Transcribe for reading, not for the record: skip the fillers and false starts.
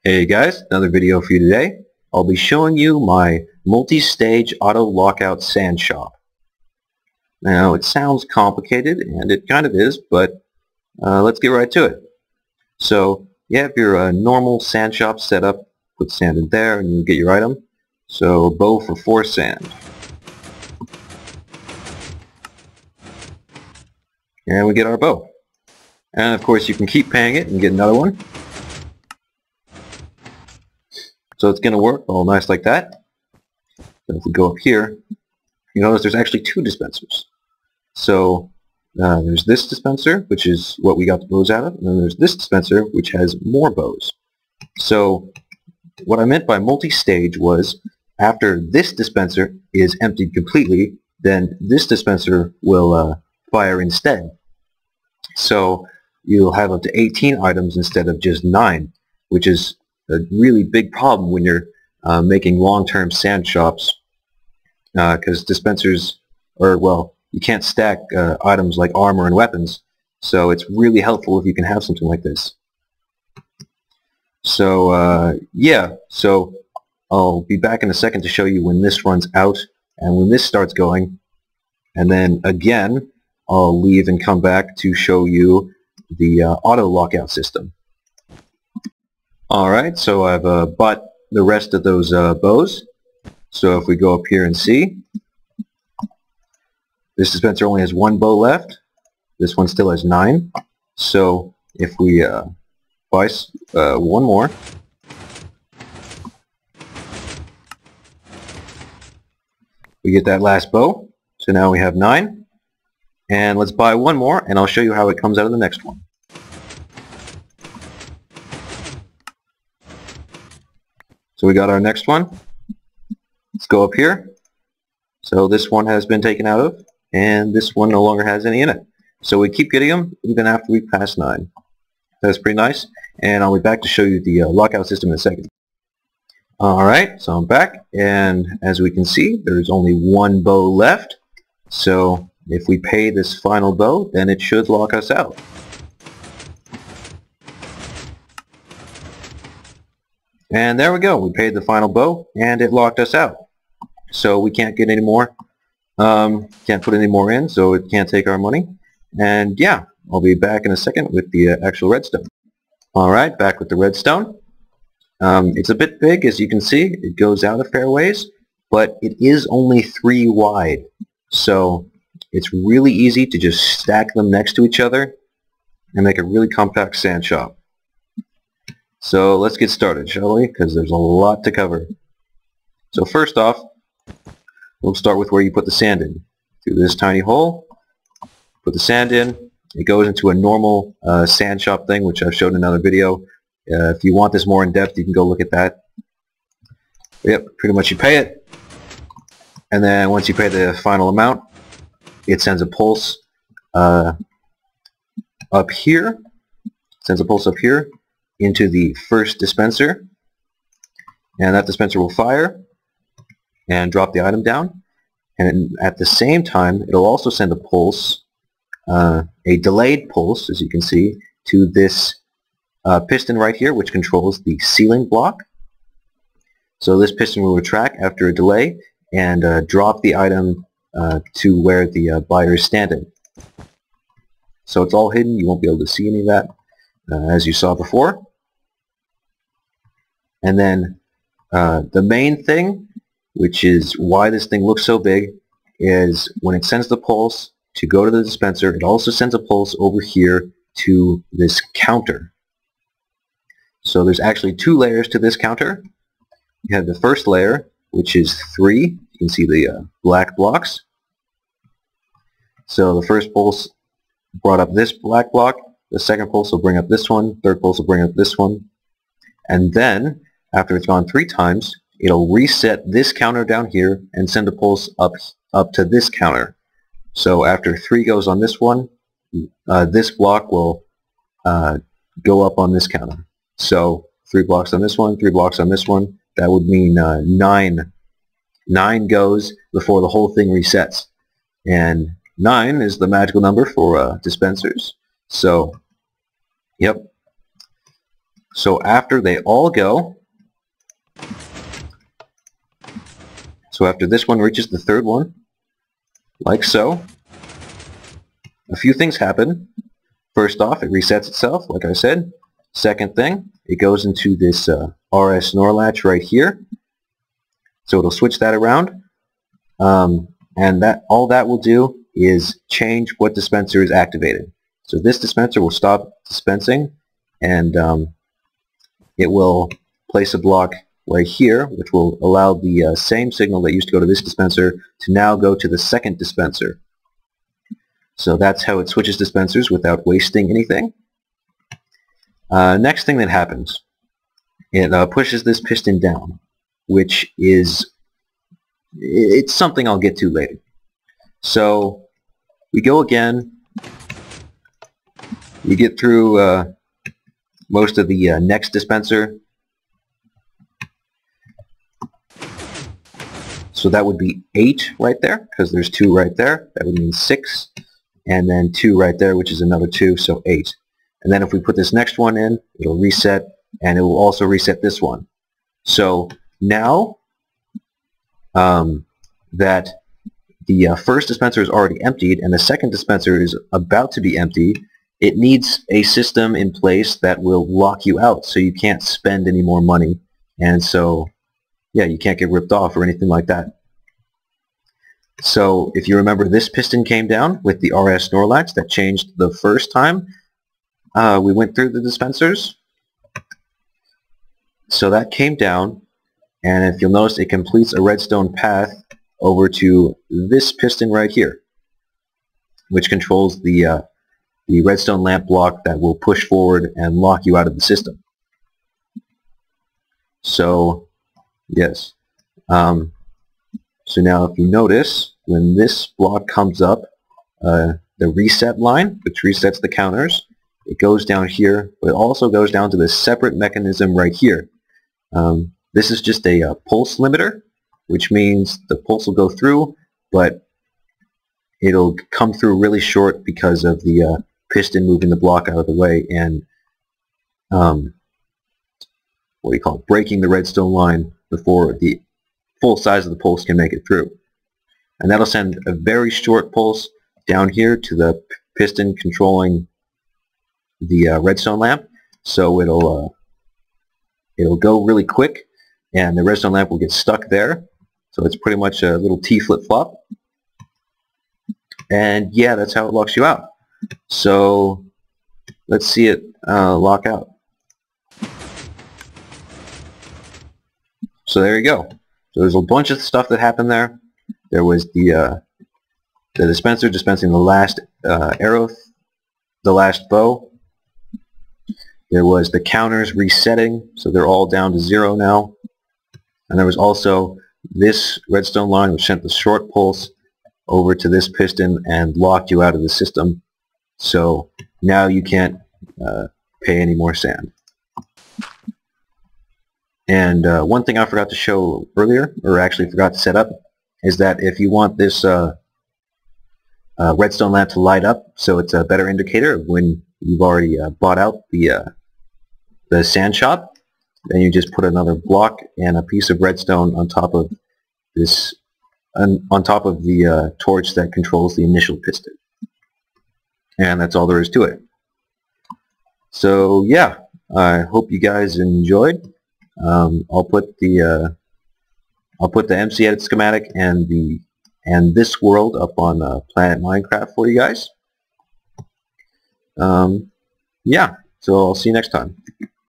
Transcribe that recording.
Hey guys, another video for you today. I'll be showing you my multi-stage auto lockout sand shop. Now it sounds complicated, and it kind of is, but let's get right to it. So you have your normal sand shop set up, put sand in there and you get your item. So bow for 4 sand. And we get our bow. And of course you can keep paying it and get another one. So it's going to work all nice like that. So if we go up here, you notice there's actually 2 dispensers. So there's this dispenser, which is what we got the bows out of, and then there's this dispenser, which has more bows. So what I meant by multi-stage was after this dispenser is emptied completely, then this dispenser will fire instead. So you'll have up to 18 items instead of just 9, which is a really big problem when you're making long-term sand shops, because dispensers, you can't stack items like armor and weapons, so it's really helpful if you can have something like this. So yeah, so I'll be back in a second to show you when this runs out and when this starts going, and then again I'll leave and come back to show you the auto lockout system. Alright, so I've bought the rest of those bows. So if we go up here and see, this dispenser only has 1 bow left. This one still has 9. So if we buy one more, we get that last bow. So now we have 9. And let's buy one more and I'll show you how it comes out of the next one. So we got our next one. Let's go up here. So this one has been taken out of, and this one no longer has any in it. So we keep getting them even after we pass 9. That's pretty nice. And I'll be back to show you the lockout system in a second. Alright, so I'm back, and as we can see, there's only 1 bow left. So if we pay this final bow, then it should lock us out. And there we go, we paid the final bow and it locked us out. So we can't get any more, can't put any more in, so it can't take our money. And yeah, I'll be back in a second with the actual redstone. Alright, back with the redstone. It's a bit big, as you can see. It goes out a fair ways, but it is only 3 wide. So it's really easy to just stack them next to each other and make a really compact sand shop. So let's get started, shall we? Because there's a lot to cover. So first off, we'll start with where you put the sand in. Through this tiny hole, put the sand in. It goes into a normal sand shop thing, which I've shown in another video. If you want this more in depth, you can go look at that. Yep, pretty much you pay it. And then once you pay the final amount, it sends a pulse up here. Sends a pulse up here into the first dispenser, and that dispenser will fire and drop the item down, and at the same time it'll also send a pulse, a delayed pulse, as you can see, to this piston right here, which controls the ceiling block. So this piston will retract after a delay and drop the item to where the buyer is standing. So it's all hidden, you won't be able to see any of that, as you saw before. And then the main thing, which is why this thing looks so big, is when it sends the pulse to go to the dispenser, it also sends a pulse over here to this counter. So there's actually 2 layers to this counter. You have the first layer, which is 3. You can see the black blocks. So the first pulse brought up this black block. The second pulse will bring up this one. Third pulse will bring up this one. And then, after it's gone 3 times, it'll reset this counter down here and send a pulse up to this counter. So after 3 goes on this one, this block will go up on this counter. So 3 blocks on this one, 3 blocks on this one. That would mean 9. 9 goes before the whole thing resets. And 9 is the magical number for dispensers. So, yep. So after they all go, so after this one reaches the third one, like so, a few things happen. First off, it resets itself, like I said. Second thing, it goes into this RS NOR latch right here. So it'll switch that around. And all that will do is change what dispenser is activated. So this dispenser will stop dispensing, and it will place a block right here, which will allow the same signal that used to go to this dispenser to now go to the second dispenser. So that's how it switches dispensers without wasting anything. Next thing that happens, it pushes this piston down, which is, it's something I'll get to later. So we go again, we get through most of the next dispenser. So that would be 8 right there, because there's 2 right there. That would mean 6. And then 2 right there, which is another 2, so 8. And then if we put this next one in, it'll reset, and it will also reset this one. So now that the first dispenser is already emptied and the second dispenser is about to be emptied, it needs a system in place that will lock you out so you can't spend any more money. And so, yeah, you can't get ripped off or anything like that. So if you remember, this piston came down with the RS NOR latch that changed the first time we went through the dispensers. So that came down, and if you'll notice, it completes a redstone path over to this piston right here, which controls the redstone lamp block that will push forward and lock you out of the system. So, yes. So now if you notice, when this block comes up, the reset line, which resets the counters, it goes down here, but it also goes down to this separate mechanism right here. This is just a pulse limiter, which means the pulse will go through, but it'll come through really short because of the piston moving the block out of the way and what do you call it, breaking the redstone line before the full size of the pulse can make it through. And that'll send a very short pulse down here to the piston controlling the redstone lamp. So it'll go really quick, and the redstone lamp will get stuck there. So it's pretty much a little T flip-flop. And yeah, that's how it locks you out. So let's see it lock out. So there you go. So there's a bunch of stuff that happened there. There was the dispenser dispensing the last arrow, the last bow. There was the counters resetting, so they're all down to 0 now. And there was also this redstone line which sent the short pulse over to this piston and locked you out of the system. So now you can't pay any more sand. And one thing I forgot to show earlier, or actually forgot to set up, is that if you want this redstone lamp to light up, so it's a better indicator of when you've already bought out the sand shop, then you just put another block and a piece of redstone on top of this, on top of the torch that controls the initial piston. And that's all there is to it. So yeah, I hope you guys enjoyed. I'll put the MC Edit schematic and this world up on PlanetMinecraft for you guys. Yeah, so I'll see you next time.